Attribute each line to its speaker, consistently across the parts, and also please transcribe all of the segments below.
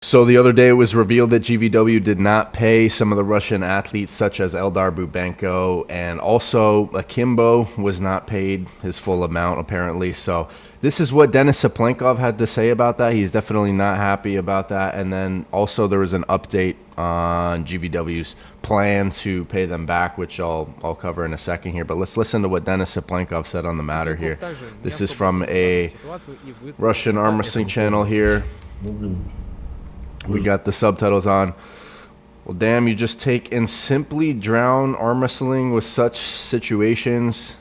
Speaker 1: So the other day it was revealed that GVW did not pay some of the Russian athletes such as Eldar Bubenko, and also Akimbo was not paid his full amount apparently. So this is what Denis Saplenkov had to say about that. He's definitely not happy about that. And then also there was an update on GVW's plan to pay them back, which I'll cover in a second here. But let's listen to what Denis Saplenkov said on the matter here. This is from a Russian arm wrestling channel here. We got the subtitles on. Well, damn, you just take and simply drown arm wrestling with such situations.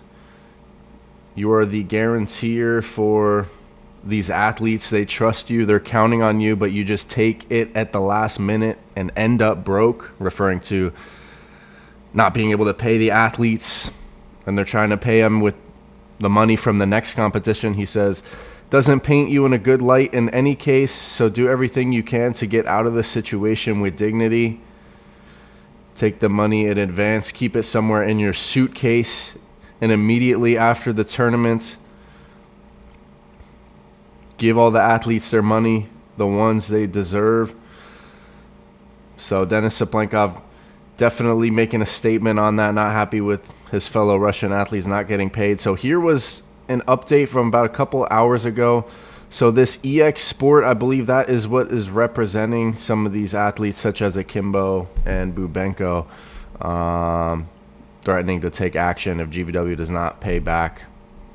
Speaker 1: You are the guarantor for these athletes. They trust you. They're counting on you, but you just take it at the last minute and end up broke, referring to not being able to pay the athletes, and they're trying to pay them with the money from the next competition. He says, doesn't paint you in a good light in any case, so do everything you can to get out of this situation with dignity. Take the money in advance, keep it somewhere in your suitcase, and immediately after the tournament, give all the athletes their money, the ones they deserve. So Denis Saplenkov definitely making a statement on that, not happy with his fellow Russian athletes not getting paid. So here was an update from about a couple hours ago. So this EX Sport, I believe that is what is representing some of these athletes such as Akimbo and Bubenko, threatening to take action if GVW does not pay back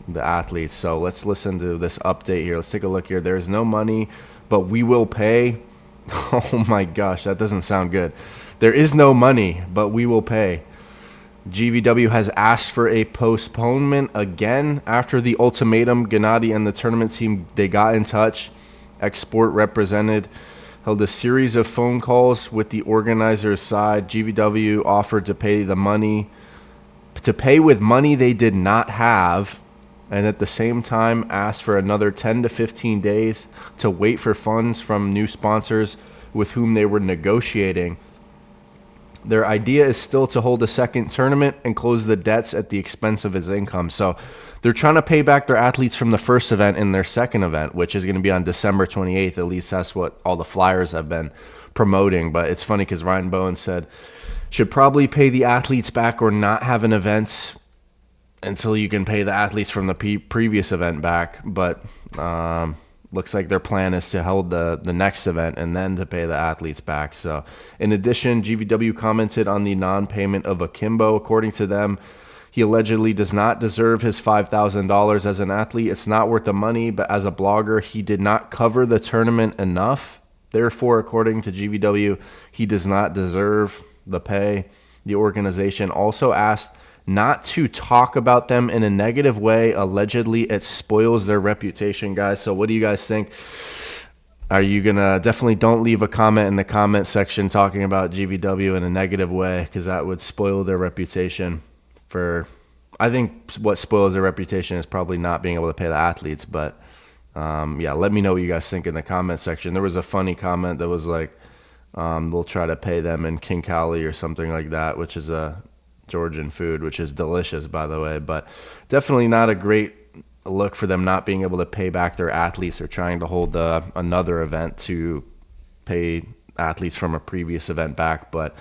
Speaker 1: the athletes. So let's listen to this update here. Let's take a look here. There's no money, but we will pay. Oh my gosh, that doesn't sound good. There is no money, but we will pay. GVW has asked for a postponement again after the ultimatum. Gennady and the tournament team, they got in touch. Export represented held a series of phone calls with the organizer's side. GVW offered to pay with money they did not have, and at the same time asked for another 10 to 15 days to wait for funds from new sponsors with whom they were negotiating. Their idea is still to hold a second tournament and close the debts at the expense of his income. So they're trying to pay back their athletes from the first event in their second event, which is going to be on December 28th. At least that's what all the flyers have been promoting. But it's funny because Ryan Bowen said, should probably pay the athletes back or not have an event until you can pay the athletes from the previous event back. But looks like their plan is to hold the next event and then to pay the athletes back. So in addition, GVW commented on the non-payment of Akimbo. According to them, he allegedly does not deserve his $5,000 as an athlete. It's not worth the money, but as a blogger, he did not cover the tournament enough. Therefore, according to GVW, he does not deserve the pay. The organization also asked not to talk about them in a negative way. Allegedly, it spoils their reputation, guys. So what do you guys think? Are you going to definitely don't leave a comment in the comment section talking about GVW in a negative way, because that would spoil their reputation. I think what spoils their reputation is probably not being able to pay the athletes. But yeah, let me know what you guys think in the comment section. There was a funny comment that was like, they'll try to pay them in Kinkali or something like that, which is a Georgian food, which is delicious, by the way, but definitely not a great look for them not being able to pay back their athletes. They're trying to hold another event to pay athletes from a previous event back. But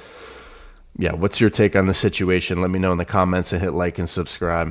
Speaker 1: yeah, what's your take on the situation? Let me know in the comments and hit like and subscribe.